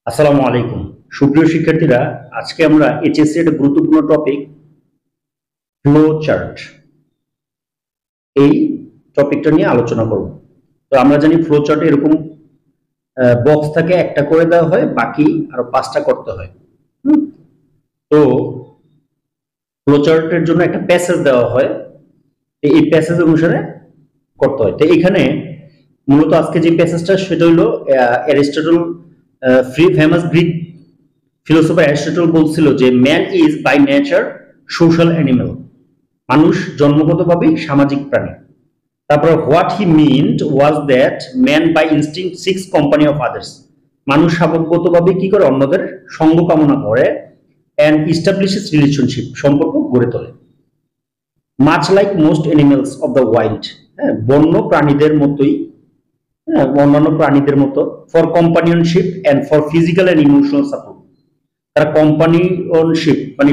আসসালামু আলাইকুম সুপ্রিয় শিক্ষার্থীরা, আজকে আমরা এইচএসসি এর গুরুত্বপূর্ণ টপিক ফ্লো চার্ট এই টপিকটা নিয়ে আলোচনা করব। তো আমরা জানি ফ্লো চার্টে এরকম বক্স থাকে, একটা করে দেওয়া হয়, বাকি আরো 5টা করতে হয়। তো ফ্লো চার্টের জন্য একটা প্যাসেজ দেওয়া হয়, এই প্যাসেজ অনুসারে করতে হয়। তো এখানে মূলত আজকে যে প্যাসেজটা সেটা হলো Aristotle, famous Greek philosopher Aristotle বলছিল যে man is by nature social animal, মানুষ জন্মগতভাবেই সামাজিক প্রাণী। তারপর what he meant was that man by instinct seeks company of others, মানুষ স্বভাবগতভাবে কি করে অন্যদের সঙ্গ কামনা করে, অ্যান্ড ইস্টাবলিশেস রিলেশনশিপ, সম্পর্ক গড়ে তোলে। Much like most animals of the wild, হ্যাঁ, বন্য প্রাণীদের মতোই, হ্যাঁ, অন্যান্য প্রাণীদের মতো, for companionship and for physical and emotional support, তার কম্পানিয়নশিপ মানে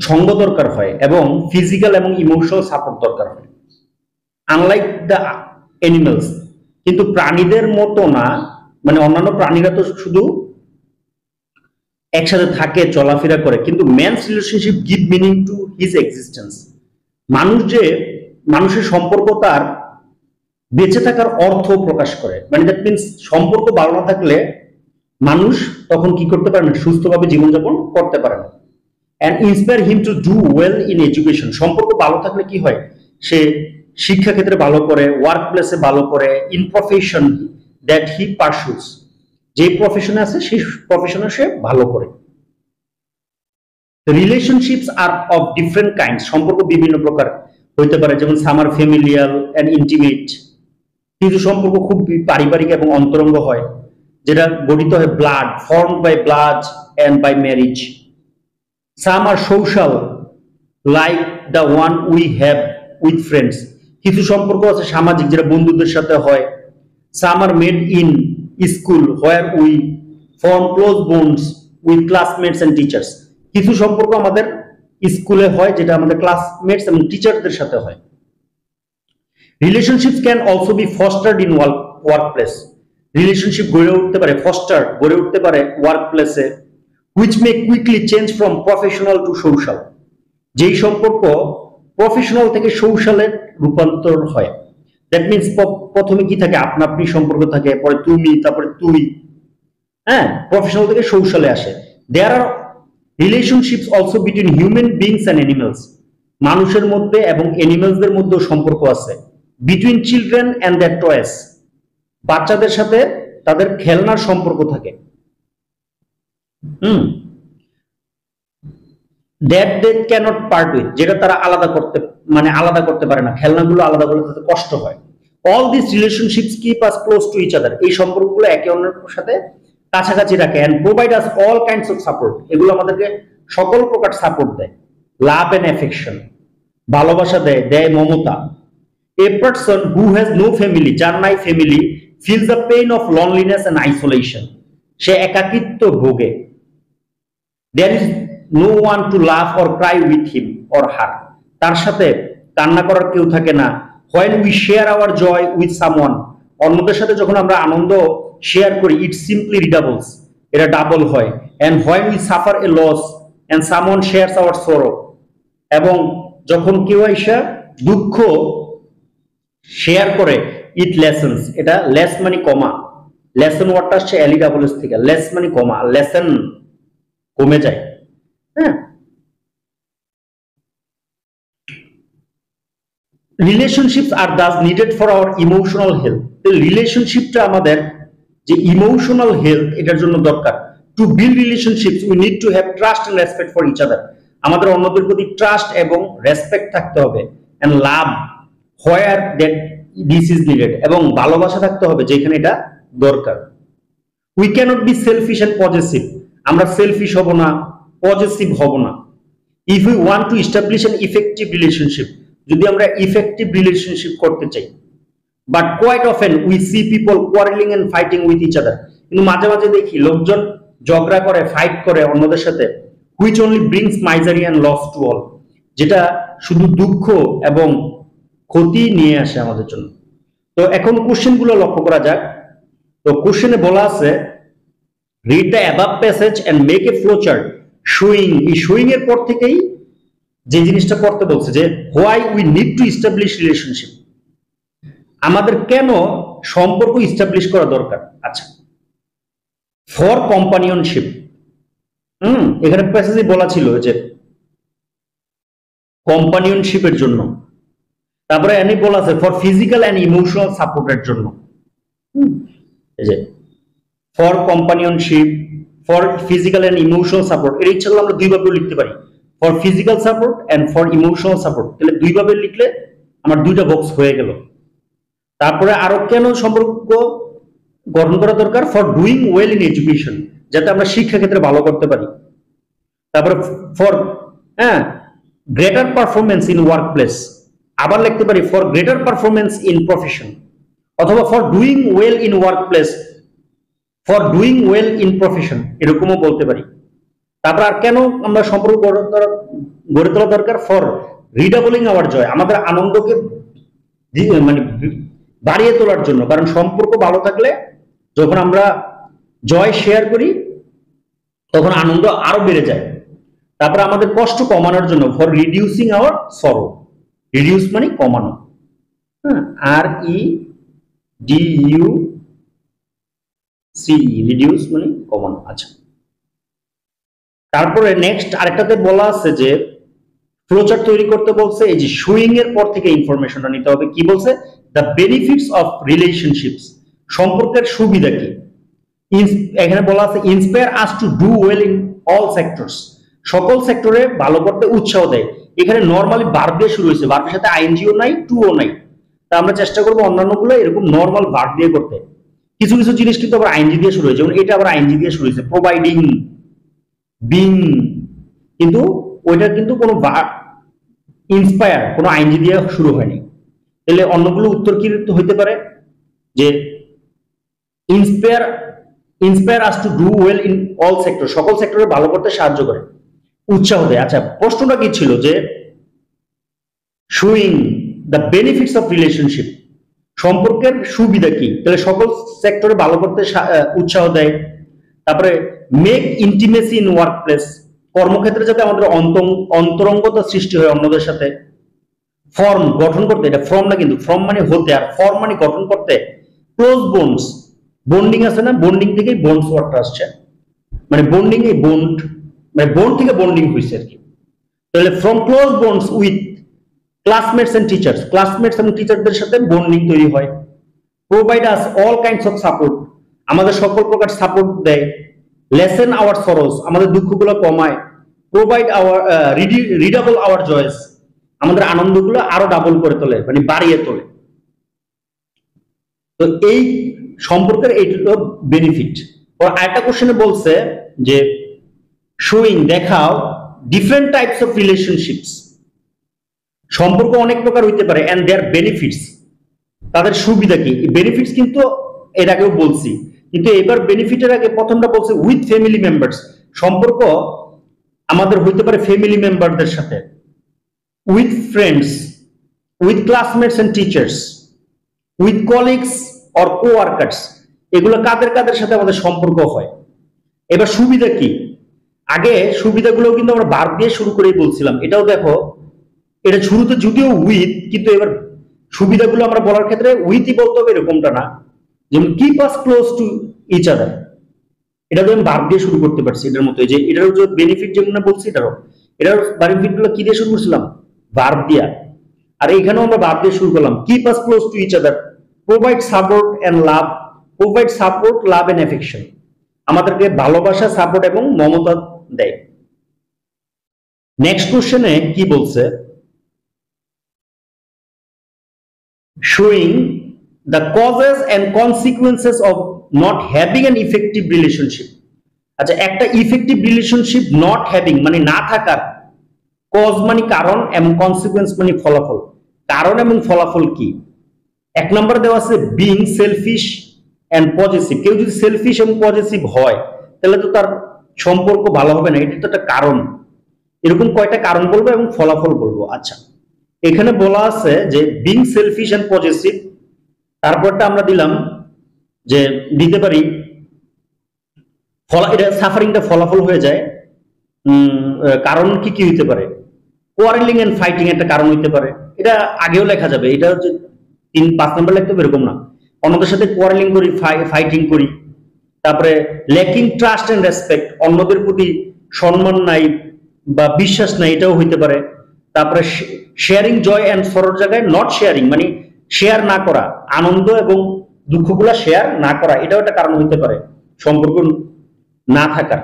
সঙ্গ দরকার হয় এবং ফিজিক্যাল এবং ইমোশনাল সাপোর্ট দরকার হয়। আনলাইক দ্য অ্যানিমালস, কিন্তু প্রাণীদের মতো না, মানে অন্যান্য প্রাণীরা তো শুধু একসাথে থাকে, চলাফেরা করে, কিন্তু man's relationship give meaning to his existence, মানুষের সম্পর্ক তার বেঁচে থাকার অর্থ প্রকাশ করে। মানে দ্যাট মিনস সম্পর্ক ভালো না থাকলে মানুষ তখন কি করতে পারে না, সুস্থভাবে জীবনযাপন করতে পারে না। And inspire him to do well in education, সম্পর্ক ভালো থাকলে কি হয়, সে শিক্ষা ক্ষেত্রে ভালো করে, ওয়ার্ক প্লেসে ভালো করে, in profession that he pursues, যে প্রফেশনে আছে সেই প্রফেশনে সে ভালো করে। Relationships are of different kind, সম্পর্ক বিভিন্ন প্রকার হইতে পারে, যেমন সামার ফ্যামিলিয়াল অ্যান্ড ইন্টিমেট, কিছু সম্পর্ক খুব পারিবারিক এবং অন্তরঙ্গ হয়, যেটা গঠিত হয় blood, formed by blood and by marriage. Some are social like the one we have with friends, কিছু সম্পর্ক আছে সামাজিক, যেটা বন্ধুদের সাথে হয়। Some are made in school where we form close bonds with classmates and teachers, কিছু সম্পর্ক আমাদের স্কুলে হয়, যেটা আমাদের ক্লাসমেটস এবং টিচারদের সাথে হয়। Relationship can also be fostered in work place, relationship গড়ে উঠতে পারে, গড়ে উঠতে পারে ওয়ার্ক প্লেসে। which may quickly change from professional to social, যেই সম্পর্ক প্রফেশনাল থেকে সোশ্যালের রূপান্তর হয়। দ্যাট মিনস প্রথমে কি থাকে, আপনা আপনি সম্পর্ক থাকে, পরে তুমি, তারপরে তুই, হ্যাঁ, প্রফেশনাল থেকে সোশ্যালে আসে। There are relationships also between human beings and animals, মানুষের মধ্যে এবং অ্যানিমালসদের মধ্যেও সম্পর্ক আছে। Between children and their toys, বাচ্চাদের সাথে তাদের খেলনার সম্পর্ক থাকে। That they can't part with, যেটা তারা আলাদা করতে পারে না, খেলনাগুলো আলাদা করলে তাদের কষ্ট হয়। All this relationships keep us close to each other, এই সম্পর্কগুলো একে অন্যের সাথে কাছাকাছি রাখে। And provide us all kinds of support, এগুলো আমাদেরকে সকল প্রকার সাপোর্ট দেয়। লাভ এন্ড অ্যাফেকশন, ভালোবাসা দেয় মমতা। A person who has no family, যার নাই family, feels the pain of loneliness and isolation, সে একাকিত্ব ভোগে। There is no one to love or cry with him or her, তার সাথে কান্না করার কেউ থাকে না। When we share our joy with someone, অন্যদের সাথে যখন আমরা আনন্দ শেয়ার করি, ইট সিম্পলি রিডাবলস, এটা ডাবল হয়। And when we suffer a loss and someone shares our sorrow, এবং যখন কেউ এসে দুঃখ শেয়ার করে, ইট লেসেন্স, এটা লেস মানে কমা, লেসন ওয়ার্ডটা আসছে এলি ডাবল এস থেকে, লেস মানে কমা, লেসন কমে যায়। হ্যাঁ, relationships are thus needed for our emotional health, রিলেশনশিপটা আমাদের যে ইমোশনাল হেলথ এটার জন্য দরকার। To build relationships we need to have trust and respect for each other, আমাদের অন্যদের প্রতি ট্রাস্ট এবং রেসপেক্ট থাকতে হবে। And love where that this is needed, এবং ভালোবাসা থাকতে হবে যেখানে এটা দরকার। We can't be selfish and possessive, আমরা সেলফিশ হব না, পজেসিভ হব না। If we want to establish an effective relationship, যদি আমরা ইফেক্টিভ রিলেশনশিপ করতে চাই। But quite often we see people quarrelling and fighting with each other, কিন্তু মাঝে মাঝে দেখি লোকজন ঝগড়া করে, ফাইট করে অন্যদের সাথে। Which only brings misery and loss to all, যেটা শুধু দুঃখ এবং ক্ষতি নিয়ে আসে আমাদের জন্য। তো এখন কোশ্চেন গুলো লক্ষ্য করা যাক। তো কোশ্চেনে বলা আছে read the above passage and make a flow chart showing. এই শোয়িং এর পর থেকেই যে জিনিসটা করতে বলছে যে why we need to establish relationship, আমাদের কেন সম্পর্ক এস্টাবলিশ করা দরকার। আচ্ছা, ফর কম্পানিয়নশিপ, এখানে প্যাসেজে বলা ছিল যে কম্পানিয়নশিপের জন্য, তারপরে এনি বলা আছে ফর ফিজিক্যাল এন্ড ইমোশনাল সাপোর্টের জন্য। এই যে for companionship, for physical and emotional support, এর ইচ্ছা করলে আমরা দুইভাবে লিখতে পারি, for physical support and for emotional support. তাহলে দুইভাবে লিখলে আমার দুইটা বক্স হয়ে গেল। তারপরে আরো কেন সম্পর্ক গঠন করা দরকার, for doing well in education, যাতে আমরা শিক্ষা ক্ষেত্রে ভালো করতে পারি। তারপরে for greater performance in work place, আবার লিখতে পারি for greater performance in profession, অথবা for doing well in work place, for doing well in profession, এরকমও বলতে পারি। তারপর আর কেন আমরা সম্পর্ক গড়ে তোলা দরকার, ফর রিডাবলিং আওয়ার জয়, আমাদের আনন্দকে মানে বাড়িয়ে তোলার জন্য। কারণ সম্পর্ক ভালো থাকলে যখন আমরা জয় শেয়ার করি তখন আনন্দ আরো বেড়ে যায়। তারপর আমাদের কষ্ট কমানোর জন্য, for reducing our sorrow, reduce মানে কমানো, R E D U C, reduce মানে কমানো। আচ্ছা, তারপরে নেক্সট আরেকটাতে বলা আছে যে ফ্লোচার্ট তৈরি করতে বলছে। এই যে শোয়িং এর পর থেকে ইনফরমেশনটা নিতে হবে। কি বলছে, দ্য বেনিফিটস অফ রিলেশনশিপস, সম্পর্কের সুবিধা কি। এখানে বলা আছে inspire us to do well in all sectors, সকল সেক্টরে ভালো করতে উৎসাহ দেয়। এখানে নরমালি ভার্ব দিয়ে শুরু হয়েছে, ভার্বের সাথে আইএনজিও নাই, টুও নাই। তা আমরা চেষ্টা করবো অন্যান্যগুলো এরকম নরমাল ভার্ব দিয়ে করতে। কিছু কিছু জিনিস কিন্তু আবার আইএনজি দিয়ে শুরু হয়েছে, যেমন এটা আবার আইএনজি দিয়ে শুরু হয়েছে, প্রোভাইডিং, বিং, কিন্তু ওইটা কিন্তু কোনো ইন্সপায়ার কোনো আইএনজি দিয়ে শুরু হয়নি। তাহলে অন্যগুলো উত্তর কি হইতে পারে, যে inspire us to do well in all sector, সকল সেক্টরে ভালো করতে সাহায্য করে, উৎসাহ দেয়। আচ্ছা, প্রশ্নটা কি ছিল যে showing the benefits of relationship, সম্পর্কের সুবিধা কি। তাহলে সকল সেক্টরে ভালো করতে উৎসাহ দেয়। তারপরে make intimacy in work place, কর্মক্ষেত্রে যাতে আমাদের অন্তরঙ্গতা সৃষ্টি হয় অন্যদের সাথে। ফর্ম, গঠন করতে, এটা ফর্ম না কিন্তু, ফর্ম মানে হতে, আর ফর্ম মানে গঠন করতে। ক্লোজ বোনস, বন্ডিং আছে না, বন্ডিং থেকেই বন্ডস ওয়ার্ডটা আসছে, মানে বন্ডিং এই বন্ড, মানে বন্ড থেকে বন্ডিং হয়েছে আর কি। তাহলে from close bonds with classmates and teachers, classmates এবং টিচারদের সাথে বন্ডিং তৈরি হয়। Provide us all kinds of support, আমাদের সকল প্রকার সাপোর্ট দেয়। লেসেন আওয়ার সরোস, আমাদের দুঃখগুলো কমায়। Provide hour readable hour joys, আমাদের আনন্দগুলো আরো ডাবল করে তোলে, মানে বাড়িয়ে তোলে। তো এই সম্পর্কের এইটা বেনিফিট। আর একটা কোশ্চেনে বলছে যে শোয়িং, দেখাও ডিফারেন্ট টাইপস অফ রিলেশনশিপস, সম্পর্ক অনেক প্রকার হইতে পারে, এন্ড দেয়ার বেনিফিটস, তাদের সুবিধা কি। বেনিফিটস কিন্তু এর আগেও বলছি, কিন্তু এবার বেনিফিটের আগে প্রথমটা বলছে উইথ ফ্যামিলি মেম্বার্স, সম্পর্ক আমাদের হইতে পারে ফ্যামিলি মেম্বারদের সাথে, with friends, with classmates and teachers, with colleagues or coworkers, এগুলো কাদের কাদের সাথে আমাদের সম্পর্ক হয়। এবার সুবিধা কি, আগে সুবিধাগুলো কিন্তু আমরা ভার্ব দিয়ে শুরু করেই বলছিলাম। এটাও দেখো, এটা শুরুতে যদিও উইথ, কিন্তু এবার সুবিধাগুলো আমরা বলার ক্ষেত্রে উইথই বলতে হবে এরকমটা না। যেমন keep us close to each other, এটা তো আমি ভার্ব দিয়ে শুরু করতে পারছি, এটার মতো যে এটারও যে বেনিফিট যেমন বলছি, এটার বেনিফিট গুলো কি দিয়ে শুরু করছিলাম, ভার্ব দিয়া। আর এখানেও আমরা ভার্ব দিয়ে শুরু করলাম, keep us close to each other, provide support and love, provide support, love and affection, আমাদেরকে ভালোবাসা, সাপোর্ট এবং মমতা দেয়। নেক্সট কোশ্চেনে কি বলছে, showing the causes and consequences of not having an effective relationship। আচ্ছা, একটা ইফেক্টিভ রিলেশনশিপ নট হ্যাভিং মানে না থাকার, কজ মানে কারণ এবং কনসিকুয়েন্স মানে ফলাফল। কারণ এবং ফলাফল কি, এক নম্বরে দেওয়া আছে বিং সেলফিশ এন্ড পজিটিভ, কেউ যদি সেলফিশ এবং পজিটিভ হয় তাহলে তো তার সম্পর্ক ভালো হবে না, এটা তো একটা কারণ। এরকম কয়টা কারণ বলবো এবং ফলাফল বলবো। আচ্ছা, এখানে বলা আছে যে বিং সেলফিশ এন্ড পজিটিভ, তারপরটা আমরা দিলাম যে দিতে পারি এটা সাফারিংটা ফলাফল হয়ে যায়। কারণ কি কি হইতে পারে? কোয়ারেলিং এন্ড ফাইটিং একটা কারণ হইতে পারে, এটা আগেও লেখা যাবে, এটা হচ্ছে 3-5 নম্বর লিখতে হবে এরকম না। অন্যদের সাথে কোয়ারেলিং করি, ফাইটিং করি। তারপরে ল্যাকিং ট্রাস্ট এন্ড রেসপেক্ট, অন্যদের প্রতি সম্মান নাই বা বিশ্বাস নাই, এটাও হইতে পারে। তারপরে শেয়ারিং জয় এন্ড সরোর জায়গায় নট শেয়ারিং, মানে শেয়ার না করা, আনন্দ এবং দুঃখগুলা শেয়ার না করা, এটাও একটা কারণ হইতে পারে সম্পর্ক না থাকার।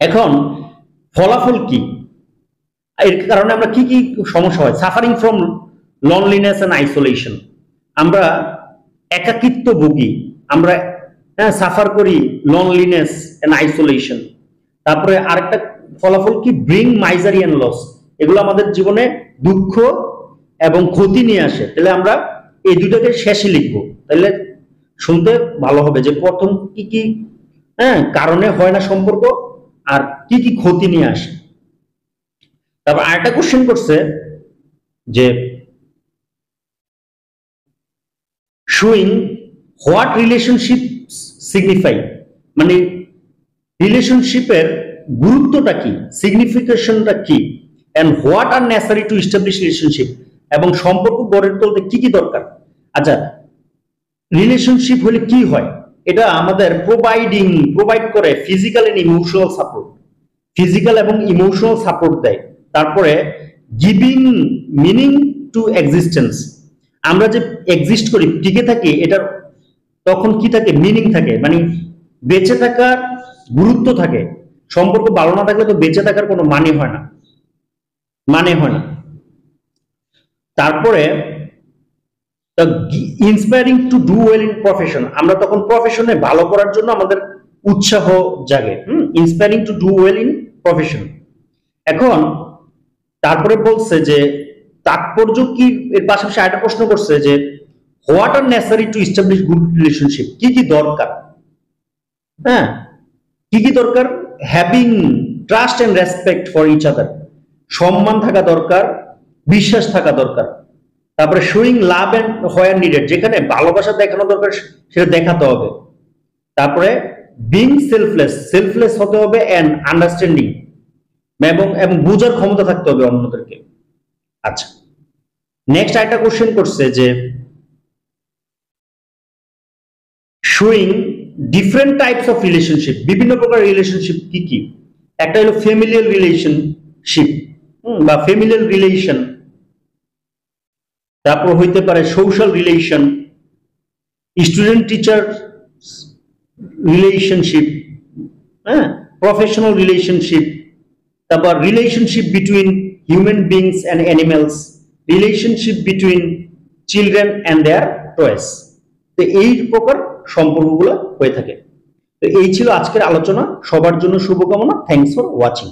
এখন ফলাফল কি? এর কারণে আমরা কি কি সমস্যা হয়? Suffering from loneliness and isolation, আমরা একাকিত্ব ভুগি, আমরা সাফার করি লনলিনেস এন্ড আইসোলেশন। তারপরে আরেকটা ফলাফল কি? ব্রিং মাইজারি এন্ড লস, এগুলো আমাদের জীবনে দুঃখ এবং ক্ষতি নিয়ে আসে। তাহলে আমরা এই দুটাকে শেষে লিখবো, তাহলে শুনতে ভালো হবে যে প্রথম কি কি কারণে হয় না সম্পর্ক আর কি কি ক্ষতি নিয়ে আসে। তারপর আরেকটা কোশ্চেন করছে যে শোয়িং হোয়াট রিলেশনশিপ সিগনিফাই, মানে রিলেশনশিপের গুরুত্বটা কি, সিগনিফিকেশনটা কি, and what are necessary to establish relationship, এবং সম্পর্ক গড়ে তুলতে কি কি দরকার। আচ্ছা, রিলেশনশিপ হলে কি হয়? এটা আমাদের প্রোভাইড করে physical and emotional support, physical এবং ইমোশনাল সাপোর্ট দেয়। তারপরে গিভিং মিনিং টু এক্সিস্টেন্স, আমরা যে এক্সিস্ট করি, টিকে থাকি, এটার তখন কি থাকে? মিনিং থাকে, মানে বেঁচে থাকার গুরুত্ব থাকে। সম্পর্ক ভালো না থাকলে তো বেঁচে থাকার কোনো মানে হয় না। তারপরে inspiring to do well in profession, আমরা তখন প্রফেশনে ভালো করার জন্য আমাদের উৎসাহ জাগে। Inspiring to do well in profession. এখন তারপরে বলছে যে তাৎপর্য কি, এর পাশাপাশি আরেকটা প্রশ্ন করছে যে what are necessary to establish good relationship, কি কি দরকার? কি কি দরকার? Having trust and respect for each other, সম্মান থাকা দরকার, বিশ্বাস থাকা দরকার। তারপরে showing love and where needed, যেখানে ভালোবাসা দেখানো দরকার সেটা দেখাতে হবে। তারপরে বিং সেলফলেস হতে হবে এন্ড আন্ডারস্ট্যান্ডিং, এবং বুঝার ক্ষমতা থাকতে হবে অন্যদেরকে। আচ্ছা, নেক্সট আরেকটা কোশ্চেন করছে যে showing different types of relationship, বিভিন্ন প্রকার রিলেশনশিপ কি কি। একটা হলো ফ্যামিলিয়াল রিলেশনশিপ বা ফ্যামিলিয়াল রিলেশন, তারপর হইতে পারে social relation, student teacher relationship, professional relationship, তারপর relationship between human beings and animals, relationship between children and their toys. তো এই প্রকার সম্পর্কগুলো হয়ে থাকে। তো এই ছিল আজকের আলোচনা। সবার জন্য শুভকামনা। Thanks for watching.